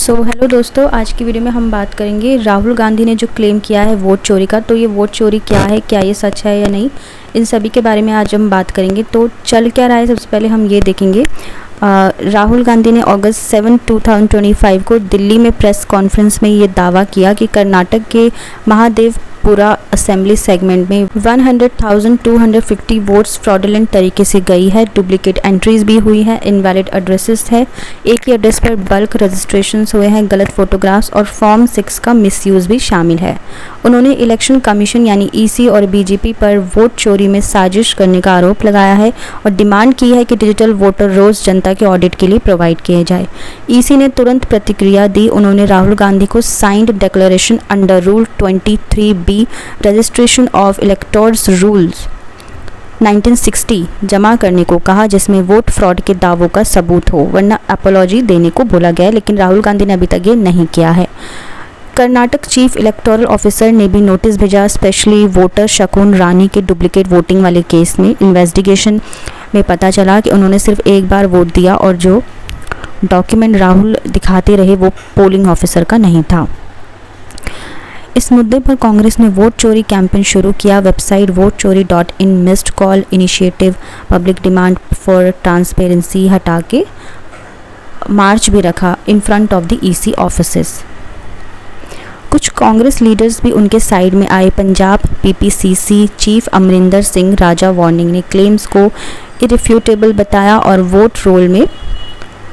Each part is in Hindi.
हेलो दोस्तों, आज की वीडियो में हम बात करेंगे राहुल गांधी ने जो क्लेम किया है वोट चोरी का। तो ये वोट चोरी क्या है, क्या ये सच है या नहीं, इन सभी के बारे में आज हम बात करेंगे। तो चल क्या रहा है, सबसे पहले हम ये देखेंगे। राहुल गांधी ने अगस्त 7, 2025 को दिल्ली में प्रेस कॉन्फ्रेंस में ये दावा किया कि कर्नाटक के महादेवपुरा असेंबली सेगमेंट में 100,250 वोट्स फ्रॉडुलेंट तरीके से गई है। डुप्लीकेट एंट्रीज भी हुई है, इनवैलिड एड्रेसेस है, एक ही एड्रेस पर बल्क रजिस्ट्रेशंस हुए हैं, गलत फोटोग्राफ्स और फॉर्म 6 का मिसयूज़ भी शामिल है। उन्होंने इलेक्शन कमीशन यानी ईसी और बीजेपी पर वोट चोरी में साजिश करने का आरोप लगाया है और डिमांड की है कि डिजिटल वोटर रोल्स जनता के ऑडिट के लिए प्रोवाइड किए जाए। ईसी ने तुरंत प्रतिक्रिया दी। उन्होंने राहुल गांधी को signed declaration under rule 23B registration of electors rules 1960 जमा करने को कहा, जिसमें वोट फ्रॉड के दावों का सबूत हो, वरना अपॉलॉजी देने को बोला गया, लेकिन राहुल गांधी ने अभी तक ये नहीं किया है। कर्नाटक चीफ इलेक्टोरल ऑफिसर ने भी नोटिस भेजा। स्पेशली वोटर शकुन रानी के डुप्लीकेट वोटिंग वाले केस में इन्वेस्टिगेशन में पता चला कि उन्होंने सिर्फ एक बार वोट दिया और जो डॉक्यूमेंट राहुल दिखाते रहे वो पोलिंग ऑफिसर का नहीं था। इस मुद्दे पर कांग्रेस ने वोट चोरी कैंपेन शुरू किया। Website votechori.in missed call initiative public demand for transparency हटा के मार्च भी रखा in front of the EC offices. कुछ कांग्रेस लीडर्स भी उनके साइड में आए। पंजाब पीपीसीसी चीफ अमरिंदर सिंह राजा वार्निंग ने क्लेम्स को इरिफ्यूटेबल बताया और वोट रोल में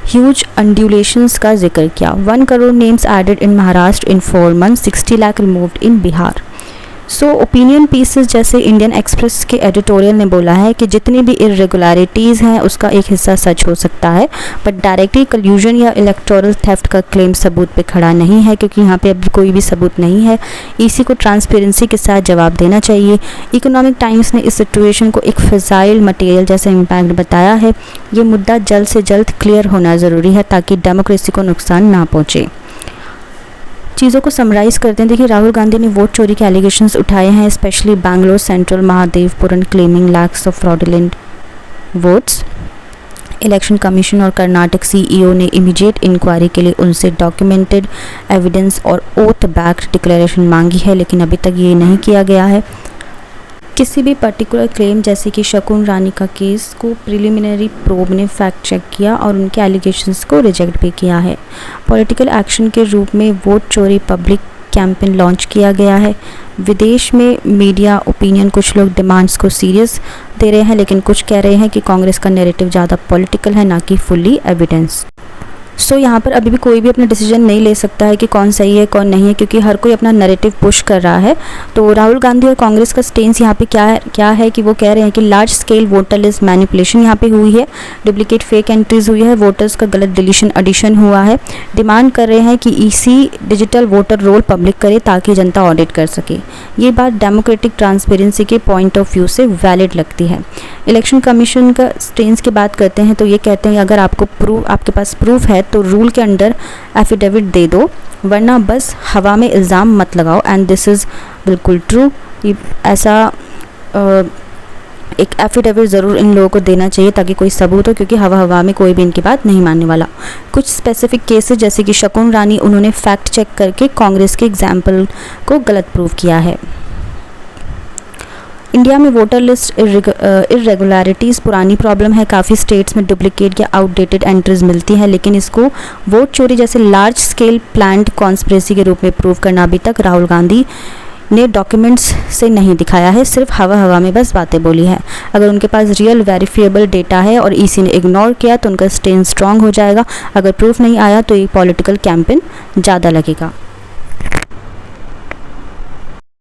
ह्यूज अंडुलेशंस का जिक्र किया। 1 crore names added in Maharashtra in 4 months, 60 lakh removed in Bihar. Opinion pieces जैसे इंडियन एक्सप्रेस के एडिटोरियल ने बोला है कि जितनी भी इरेगुलरिटीज़ हैं उसका एक हिस्सा सच हो सकता है, बट डायरेक्टली कल्यूजन या इलेक्टोरल थेफ्ट का क्लेम सबूत पे खड़ा नहीं है, क्योंकि यहाँ पे अब कोई भी सबूत नहीं है। ईसी को ट्रांसपेरेंसी के साथ जवाब देना चाहिए। इकोनॉमिक टाइम्स ने इस सिचुएशन को एक फिजाइल मटेरियल जैसा इम्पैक्ट बताया है। ये मुद्दा जल्द से जल्द क्लियर होना ज़रूरी है ताकि डेमोक्रेसी को नुकसान ना पहुँचे। चीज़ों को समराइज़ करते हैं। देखिए, राहुल गांधी ने वोट चोरी के एलिगेशंस उठाए हैं, specially Bangalore central Mahadevapuram claiming lakhs of fraudulent votes. Election commission और कर्नाटक सीईओ ने इमीडिएट इंक्वायरी के लिए उनसे डॉक्यूमेंटेड एविडेंस और ओथ बैक्ड डिक्लेरेशन मांगी है, लेकिन अभी तक ये नहीं किया गया है। किसी भी पर्टिकुलर क्लेम जैसे कि शकुन रानी का केस को प्रिलिमिनरी प्रोब ने फैक्ट चेक किया और उनके एलिगेशंस को रिजेक्ट भी किया है। पॉलिटिकल एक्शन के रूप में वोट चोरी पब्लिक कैंपेन लॉन्च किया गया है। विदेश में मीडिया ओपिनियन, कुछ लोग डिमांड्स को सीरियस दे रहे हैं, लेकिन कुछ कह रहे हैं कि कांग्रेस का नैरेटिव ज़्यादा पॉलिटिकल है, ना कि फुल्ली एविडेंस। यहाँ पर अभी भी कोई भी अपना डिसीजन नहीं ले सकता है कि कौन सही है कौन नहीं है, क्योंकि हर कोई अपना नैरेटिव पुश कर रहा है। तो राहुल गांधी और कांग्रेस का स्टेंस यहाँ पे क्या है कि वो कह रहे हैं कि large scale voter list manipulation यहाँ पे हुई है, डुप्लीकेट फेक एंट्रीज हुई है, वोटर्स का गलत डिलीशन एडिशन हुआ है। डिमांड कर रहे हैं कि EC digital voter roll public करे ताकि जनता ऑडिट कर सके। ये बात डेमोक्रेटिक ट्रांसपेरेंसी के पॉइंट ऑफ व्यू से वैलिड लगती है। इलेक्शन कमीशन का स्टेंस की बात करते हैं तो ये कहते हैं अगर आपके पास प्रूफ है तो रूल के अंडर एफिडेविट दे दो, वरना बस हवा में इल्ज़ाम मत लगाओ। एंड दिस इज़ बिल्कुल ट्रू। ऐसा एक एफिडेविट ज़रूर इन लोगों को देना चाहिए ताकि कोई सबूत हो, क्योंकि हवा में कोई भी इनकी बात नहीं मानने वाला। कुछ स्पेसिफिक केसेस जैसे कि शकुन रानी, उन्होंने फैक्ट चेक करके कांग्रेस के एग्जाम्पल को गलत प्रूव किया है। इंडिया में वोटर लिस्ट इरेगुलरिटीज़ पुरानी प्रॉब्लम है। काफ़ी स्टेट्स में डुप्लीकेट या आउटडेटेड एंट्रीज मिलती हैं, लेकिन इसको वोट चोरी जैसे लार्ज स्केल प्लान्ड कॉन्स्पिरेसी के रूप में प्रूव करना अभी तक राहुल गांधी ने डॉक्यूमेंट्स से नहीं दिखाया है, सिर्फ हवा में बस बातें बोली है। अगर उनके पास रियल वेरीफिएबल डेटा है और ईसी ने इग्नोर किया तो उनका स्टैंड स्ट्रांग हो जाएगा। अगर प्रूफ नहीं आया तो ये पॉलिटिकल कैंपेन ज़्यादा लगेगा।